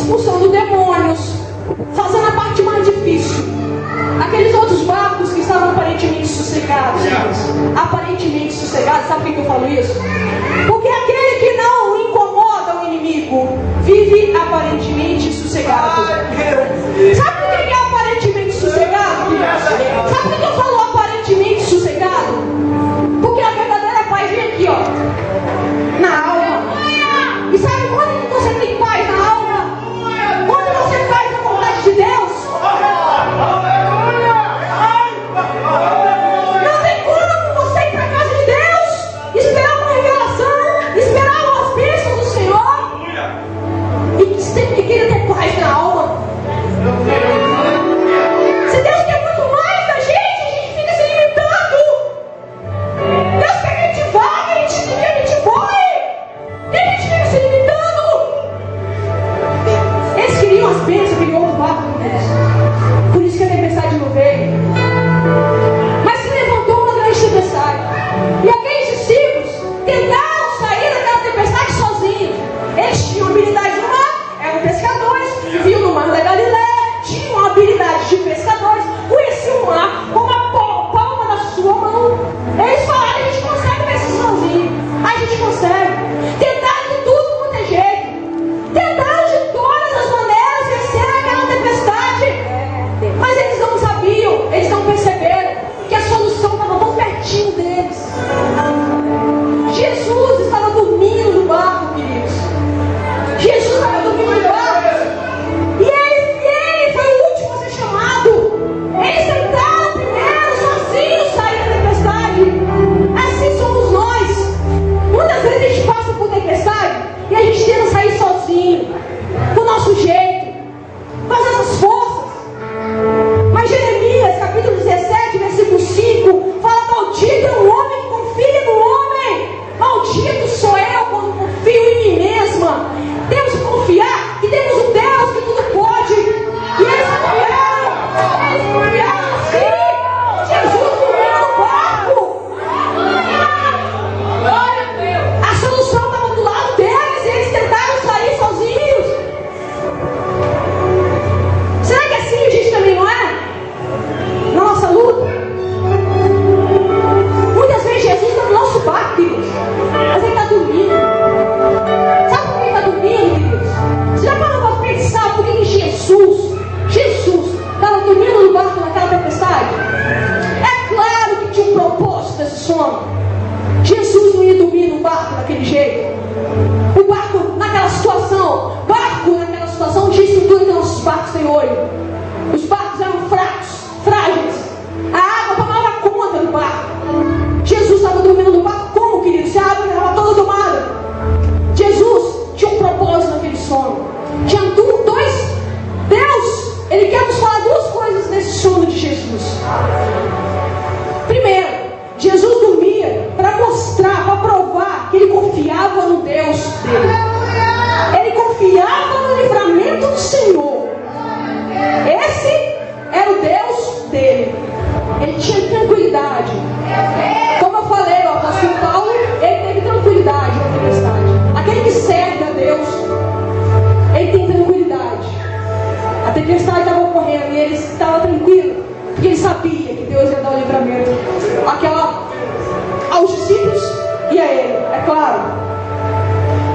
expulsando demônios, fazendo a parte mais difícil. Aqueles outros barcos que estavam aparentemente sossegados, aparentemente sossegados, sabe por que eu falo isso? Porque aquele que não incomoda o inimigo vive aparentemente sossegado. Sabe por que é aparentemente sossegado? Sabe por que eu falo aparentemente sossegado? Porque a verdadeira paz vem aqui, ó, na alma. E sabe quando você tem paz na alma? Quando você faz a vontade de Deus. Não tem como você ir para a casa de Deus, esperar uma revelação, esperar as bênçãos do Senhor e sempre querer ter paz na alma. Se Deus quer muito mais da gente fica se limitando. Deus quer que a gente vá, que a gente voe, e a gente fica se limitando. Eles queriam as bênçãos, queriam o barco deles. Por isso que a tempestade não veio. Mas se levantou uma grande tempestade. E aqueles discípulos tentaram sair daquela tempestade sozinhos. Eles tinham habilidade no mar, eram pescadores, viviam no mar da Galileia, tinham a habilidade de pescadores, conheciam o mar como a palma da sua mão. Eles falaram: a gente consegue vencer sozinho. A gente consegue. Tentaram de tudo quanto é jeito. Tentaram de todas as maneiras vencer aquela tempestade. Mas eles não sabiam, eles não perceberam que a solução estava tão pertinho deles. Jesus estava dormindo no barco, queridos. Jesus estava dormindo no barco. E ele foi o último a ser chamado. Eles tentaram primeiro, sozinhos, sair da tempestade. Assim somos nós. Muitas vezes a gente passa por tempestade e a gente tenta sair sozinho, do nosso jeito, com as nossas forças. Mas Jeremias, capítulo 17, versículo 5, fala: maldito é o homem que confia no homem. Maldito sou eu quando confio em mim mesma. Temos que confiar que temos um Deus que tudo pode. E eles confiaram assim. Jesus dormiu no barco. A solução estava do lado deles e eles tentaram sair sozinhos. Será que assim a gente também não é? Na nossa luta? Muitas vezes Jesus está no nosso barco, queridos, mas ele está dormindo. Sabe por que ele está dormindo, queridos? Você já parou para pensar por que Jesus estava dormindo no barco naquela tempestade? É claro que tinha um propósito desse sono. Jesus não ia dormir no barco daquele jeito. O barco naquela situação, não tinha estrutura que nossos barcos têm hoje. Os barcos eram fracos, frágeis. A água tomava conta do barco. Jesus estava dormindo no barco como, querido? Se a água estava toda tomada. Jesus tinha um propósito naquele sono. Tinha dois. Deus, Ele quer nos falar duas coisas nesse sono de Jesus. Primeiro, Jesus dormia para mostrar, para provar que Ele confiava no Deus dele. Ele confiava no livramento do Senhor. Esse era o Deus dele. Ele tinha tranquilidade. Como eu falei, o apóstolo Paulo, ele teve tranquilidade na tempestade. Aquele que serve a Deus, ele tem tranquilidade. A tempestade estava ocorrendo e ele estava tranquilo, porque ele sabia que Deus ia dar o livramento aos discípulos e a ele, é claro.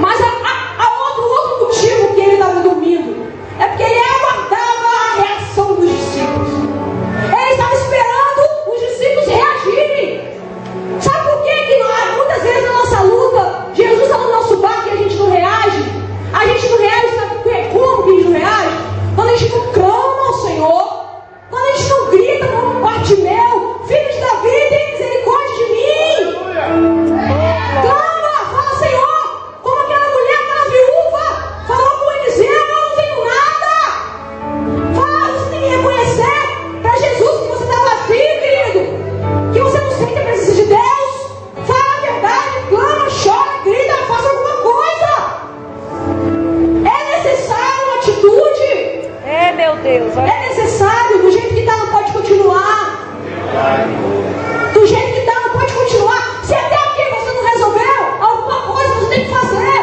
Mas outro motivo que ele estava dormindo é porque ele aguardava a reação dos discípulos. Ele estava esperando os discípulos reagirem. Sabe por que muitas vezes na nossa luta, Jesus está no nosso barco e a gente não reage? A gente não reage, sabe como que a gente não reage? Quando a gente não clama ao Senhor, quando a gente não grita como Bartimeu: filho de Davi, tem misericórdia de mim. Clama, fala: Senhor, como aquela mulher, aquela viúva, falou com Eliseu: eu não tenho nada. Fala, você tem que reconhecer para Jesus que você está vazio, querido, que você não sente a presença de Deus. Fala a verdade, clama, chora, grita, faça alguma coisa. É necessário uma atitude. Meu Deus. É necessário. Do jeito que está não pode continuar. Do jeito que está não pode continuar. Se até aqui você não resolveu alguma coisa, você tem que fazer.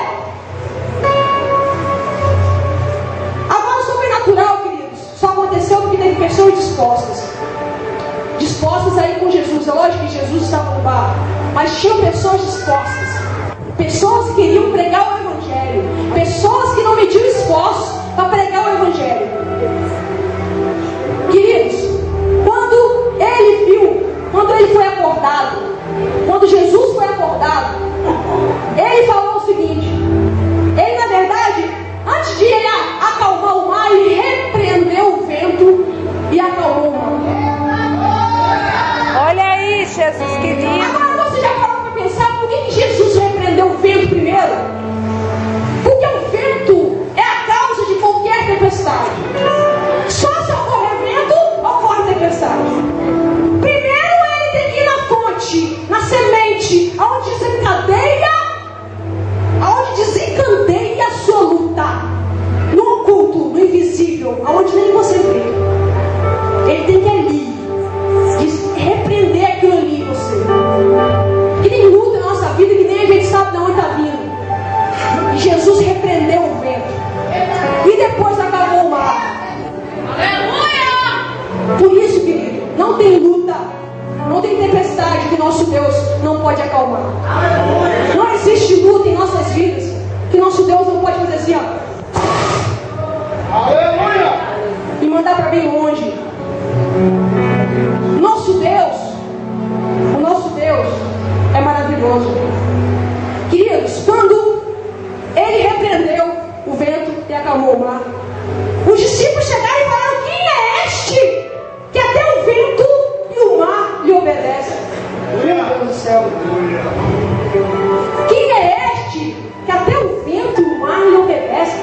dispostas a ir com Jesus. É lógico que Jesus estava no barco, mas tinham pessoas dispostas, pessoas que queriam pregar o Evangelho, pessoas que não mediam esforço para pregar o Evangelho. Queridos, quando ele foi acordado, quando Jesus foi acordado, ele falou o seguinte: ele, na verdade, antes de ele acalmar o mar, ele repreendeu o vento e acalmou o mar. Olha aí, Jesus querido. Agora você já parou para pensar por que Jesus repreendeu o vento primeiro? Porque o vento é a causa de qualquer tempestade. Só se ocorrer vento, ocorre tempestade. Primeiro ele tem que ir na fonte, na semente, aonde desencadeia a sua luta, no oculto, no invisível, aonde nem você vê. Ele tem que ir ali, repreender aquilo ali em você. Que nem luta na nossa vida, que nem a gente sabe de onde está vindo. E Jesus repreendeu o vento. E depois acabou o mar. Aleluia! Por isso, querido, não tem luta, não tem tempestade que nosso Deus não pode acalmar. Aleluia! Não existe luta em nossas vidas que nosso Deus não pode fazer assim, ó. Aleluia! E mandar para bem longe. O nosso Deus é maravilhoso. Queridos, quando ele repreendeu o vento e acalmou o mar, os discípulos chegaram e falaram: quem é este que até o vento e o mar lhe obedecem? Meu Deus do céu. Quem é este que até o vento e o mar lhe obedecem?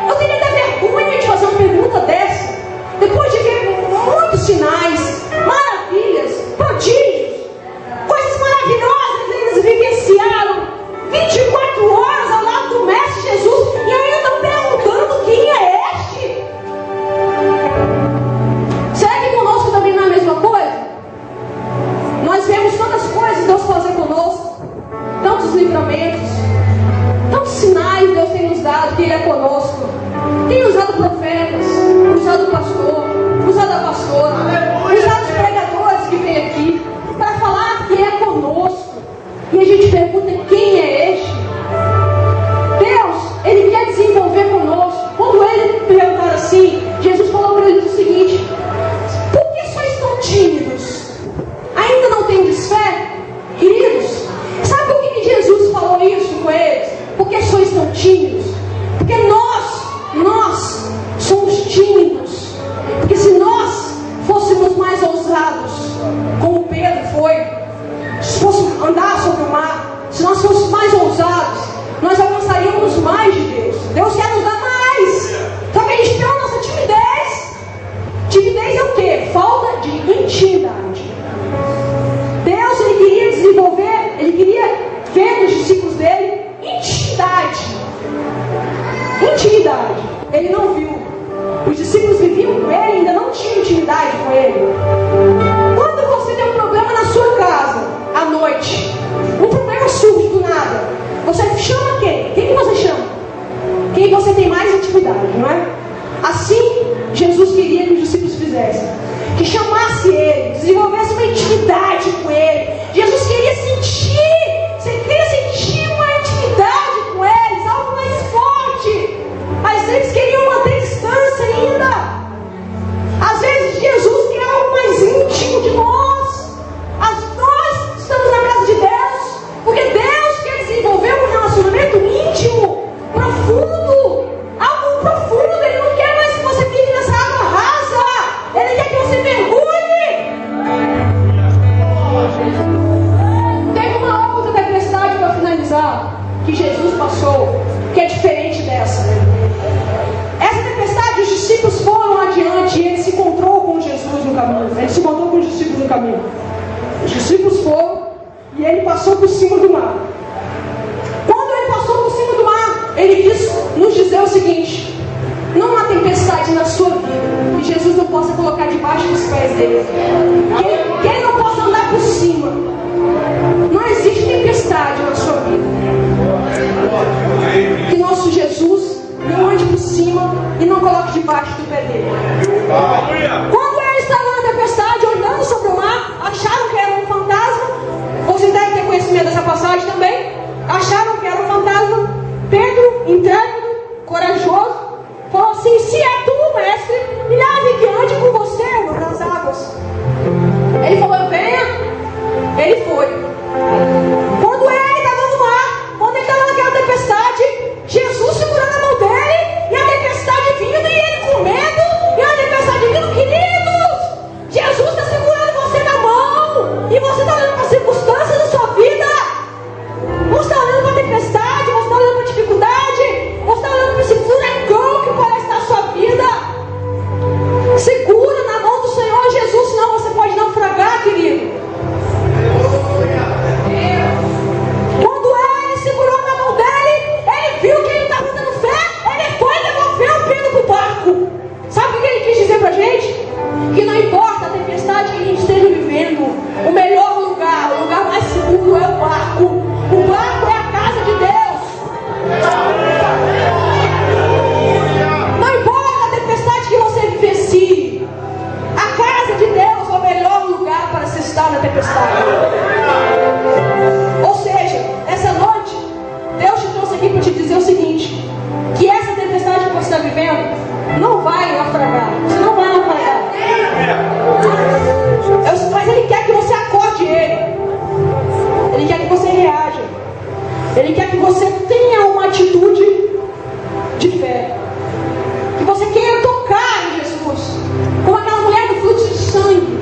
Eu teria até vergonha de fazer uma pergunta dessa, depois de ver muitos sinais, maravilhas, prodígios, coisas maravilhosas eles vivenciaram 24 horas ao lado do Mestre Jesus, e ainda estão perguntando: quem é este? Será que conosco também não é a mesma coisa? Nós vemos tantas coisas Deus fazer conosco, tantos livramentos, tantos sinais Deus tem nos dado, que Ele é conosco. Tem usado profetas, usado pastor, usado a pastora, usado os pregadores que vêm aqui para falar que é conosco. E a gente pergunta: quem é este? Deus, Ele quer desenvolver conosco. Quando Ele perguntar assim, Jesus falou para eles o seguinte: por que sois tão tímidos? Ainda não tendes fé? Queridos, sabe por que Jesus falou isso com eles? Por que sois tão tímidos? Porque nós somos tímidos. Porque se nós fôssemos mais ousados, como Pedro foi, se fôssemos andar sobre o mar, se nós fôssemos mais ousados, nós alcançaríamos mais de Deus. Deus quer nos dar mais. Só que a gente tem a nossa timidez. Timidez é o quê? Falta de intimidade. Deus, Ele queria desenvolver, Ele queria ver nos discípulos dele intimidade. Ele não viu. Os discípulos viviam com Ele, ainda não tinham intimidade com Ele. Quando você tem um problema na sua casa, à noite, um problema surge do nada, você chama quem? Quem que você chama? Quem você tem mais intimidade, não é? Assim, Jesus queria que os discípulos fizessem. Que chamasse Ele, desenvolvesse uma intimidade com Ele. Jesus queria sentir uma intimidade com eles, algo mais forte. Mas eles queriam manter distância ainda. Às vezes Jesus quer algo mais íntimo de nós. Nós estamos na casa de Deus porque Deus quer desenvolver um relacionamento íntimo, profundo, algo profundo. Ele não quer mais que você fique nessa água rasa. Ele quer que você mergulhe. Teve uma outra tempestade para finalizar que Jesus passou, que é diferente dessa. Essa tempestade, os discípulos foram adiante e ele se encontrou com Jesus no caminho. Ele se encontrou com os discípulos no caminho. Os discípulos foram e ele passou por cima do mar. Quando ele passou por cima do mar, ele quis nos dizer o seguinte: não há tempestade na sua vida que Jesus não possa colocar debaixo dos pés dele, que ele não possa andar por cima. Não existe tempestade na sua vida que nosso Jesus não ande por cima e não coloque debaixo do pé dele. Quando ele estava passagem também, acharam que era um fantasma. Pedro, intrépido, corajoso, falou assim: se é tu, mestre, me leve que ande com você nas águas. Ele falou: venha. Ele foi. Quando ele estava no mar, quando ele estava naquela tempestade, Jesus segurando a mão dele, e a tempestade vindo, e ele com medo, e a tempestade vindo. Queridos, Jesus está segurando você na mão, e você está olhando para as circunstâncias da sua vida, você está olhando para a tempestade, você está olhando para a dificuldade, você está olhando para esse furacão que parece estar na sua vida. Segura na mão do Senhor Jesus, senão você pode naufragar, querido. Quando ele segurou na mão dele, ele viu que ele estava dando fé, ele foi devolver o Pedro para o barco. Sabe o que ele quis dizer para a gente? Que não importa a tempestade que a gente esteja vivendo, o melhor lugar, o lugar mais seguro é o barco. O barco é a casa de Deus. Não importa a tempestade que você vivencie, a casa de Deus é o melhor lugar para se estar na tempestade. Ou seja, essa noite, Deus te trouxe aqui para te dizer o seguinte: que essa tempestade que você está vivendo não vai naufragar. Você não vai naufragar. Mas Ele quer que você acorde Ele. Ele quer que você reaja. Ele quer que você tenha uma atitude de fé. Que você queira tocar em Jesus. Como aquela mulher do fluxo de sangue.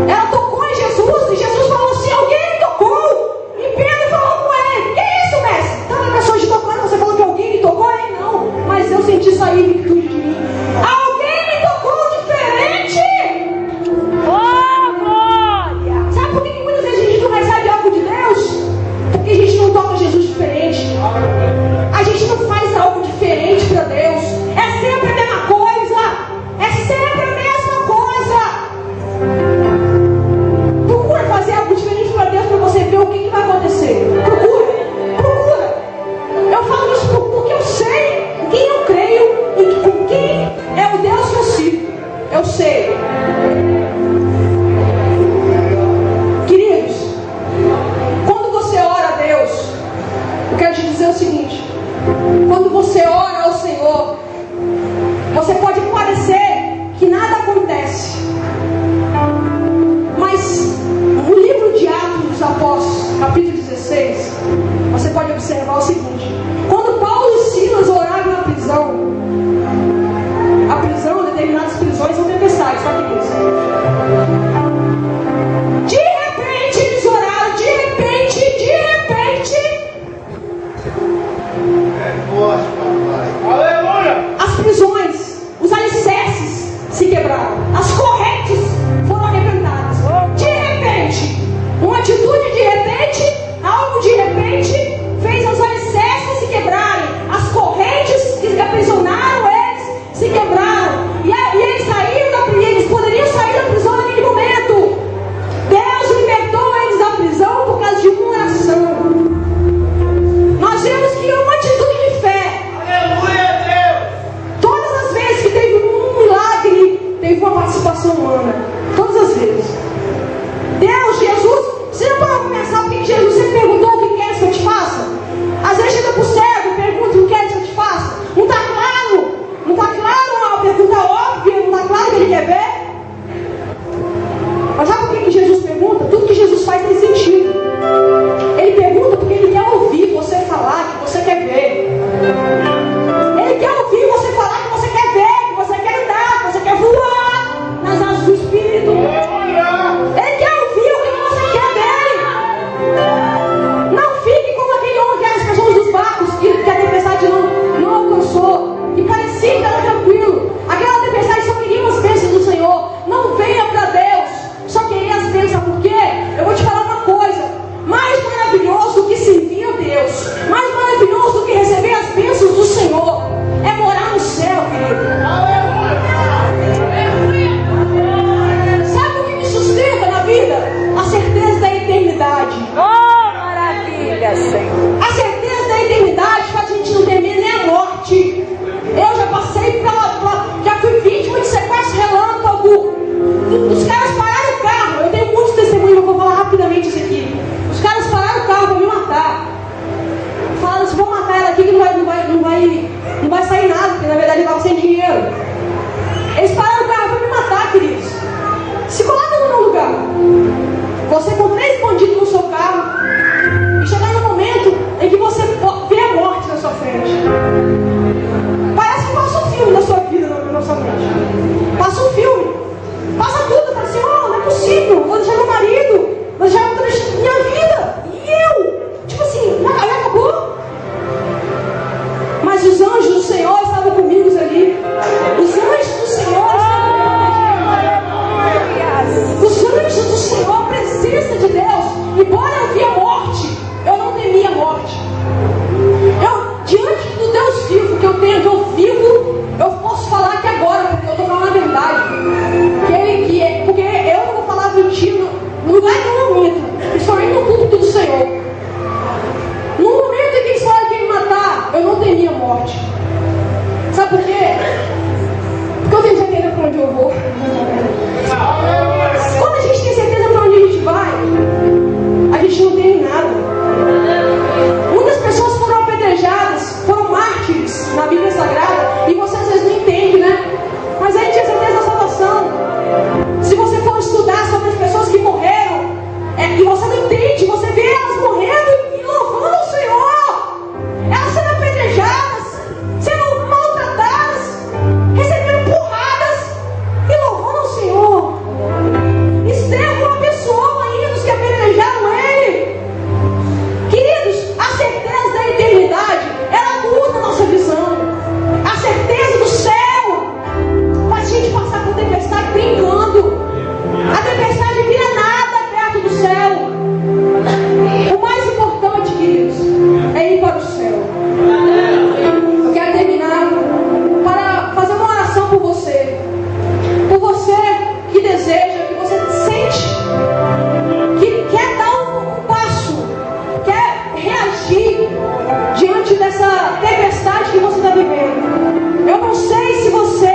Ela tocou em Jesus e Jesus falou assim: alguém me tocou. E Pedro falou com ele: que é isso, mestre? Tanta pessoa te tocando, você falou que alguém me tocou? Ele não, mas eu senti sair virtude de mim. Alguém me tocou diferente. Oh, glória! Sabe por que muitas vezes a gente não recebe algo de Deus? Porque a gente não toca Jesus diferente. A gente não faz algo diferente para Deus. É sempre a mesma coisa. É sempre a mesma coisa. Procura fazer algo diferente para Deus, para você ver o que vai acontecer. Procura. Eu falo isso porque eu sei em quem eu creio e com quem é o Deus que eu sigo. Eu sei. Queridos, quando você ora a Deus, eu quero te dizer o seguinte: quando você ora ao Senhor, você pode parecer que nada acontece, mas no livro de Atos dos Apóstolos, capítulo 16, você pode observar o seguinte: quando Paulo e Silas oraram na prisão, a prisão, determinadas prisões são tempestades, só que isso. De repente eles oraram, de repente, aleluia! as prisões, os alicerces se quebraram, as correntes foram arrebentadas. De repente, uma atitude de repente, algo de repente, fez os alicerces se quebrarem, as correntes que aprisionaram eles se quebraram, e eles saíram da prisão. Eles poderiam sair da prisão naquele momento. Deus libertou eles da prisão por causa de uma oração. Nós vemos que uma atitude de fé. Aleluia, Deus! Todas as vezes que teve um milagre, teve uma participação humana. Todas as vezes. Deus, Jesus, você não pode pensar por que Jesus sempre perguntou o que queres que eu te faça? Às vezes chega para o cego e pergunta o que queres que eu te faça. Não está claro? Não está claro uma pergunta óbvia? Não está claro que ele quer ver? Mas sabe por que Jesus pergunta? Tudo que Jesus faz tem sentido. Ele pergunta porque ele quer ouvir você falar que você quer ver. Ele quer ouvir você falar que você quer ver, que você quer andar, que você quer voar nas asas do Espírito. Ele quer ouvir o que você quer dele. Não fique como aquele homem, aquelas pessoas dos barcos que a tempestade não alcançou. E parecia que estava tranquilo. Aquela tempestade só queria as bênçãos do Senhor. Não venha para Deus só queria as bênçãos. Sabe por quê? Eu vou te falar uma coisa: mais maravilhoso do que servir a Deus, mais maravilhoso do que receber as bênçãos do Senhor, é morar no céu, querido. Sabe o que me sustenta na vida? A certeza da eternidade. Oh, maravilha, Senhor. A certeza da eternidade faz a gente não temer nem a morte. Eu já passei pela gastar em nada, porque na verdade ele estava sem dinheiro. Eles pararam o carro para me matar, queridos. Se coloca no meu lugar. Você com 3 bandidos no seu carro e chegar no momento em que você vê a morte na sua frente. Parece que passa um filme na sua vida, na sua mente. Passa um filme. Passa tudo. Fala assim, oh, não é possível. Vou deixar meu marido. Vou deixar minha vida. E eu? Tipo assim, aí acabou. Mas os anjos do Senhor estavam comigo ali. Os anjos do Senhor estavam comigo. Os anjos do Senhor, a presença de Deus. Embora eu via a morte, eu não temia a morte. Diante do Deus vivo que eu tenho, que eu vivo, eu posso falar que agora, porque eu estou falando a verdade. Porque eu não vou falar mentira no lugar que eu não minto, principalmente no culto do Senhor. No momento em que eles falam que ia me matar, eu não temia a morte. Sabe por quê? Porque eu tenho certeza para onde eu vou. Quando a gente tem certeza para onde a gente vai, a gente não tem nada. Muitas pessoas foram apedrejadas, foram mártires na Bíblia Sagrada, e você às vezes não entende, né? Mas a gente tem certeza da salvação. Se você for estudar sobre as pessoas que morreram, e você não entende, você vê elas morrendo e louvando o Senhor. Elas sendo apedrejadas, sendo maltratadas, recebendo porradas e louvando o Senhor. Estevão abençoou ainda os que apedrejaram ele. Queridos, a certeza da eternidade, ela muda a nossa visão. A certeza do céu faz a gente passar por tempestade brincando. A tempestade vira nada perto do céu. O mais importante, queridos, é ir para o céu. Eu quero terminar para fazer uma oração por você. Por você que deseja, que você sente, que quer dar um passo, quer reagir diante dessa tempestade que você está vivendo. Eu não sei se você,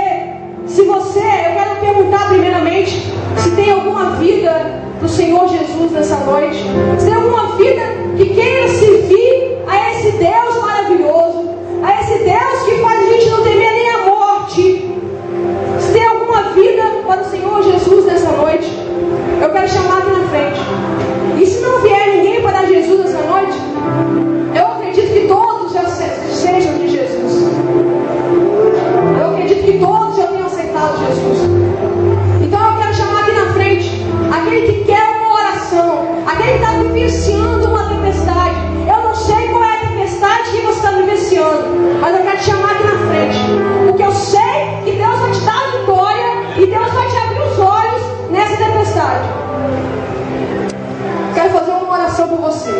eu quero perguntar primeiramente se tem alguma vida do Senhor Jesus nessa noite. Se tem alguma vida que queira servir a esse Deus maravilhoso, a esse Deus que faz a gente não temer nem a morte. Se tem alguma vida para o Senhor Jesus nessa noite, eu quero chamar aqui na frente. E se não vier ninguém para dar Jesus nessa noite, eu acredito que todos já sejam de Jesus. Eu acredito que todos já tenham aceitado Jesus. Então eu quero chamar aqui na frente aquele que quer uma oração, aquele que está vivenciando uma tempestade. Eu não sei qual é a tempestade que você está vivenciando, mas eu quero te chamar aqui na frente, porque eu sei que Deus vai te dar a vitória e Deus vai te abrir os olhos nessa tempestade. Quero fazer uma oração por você.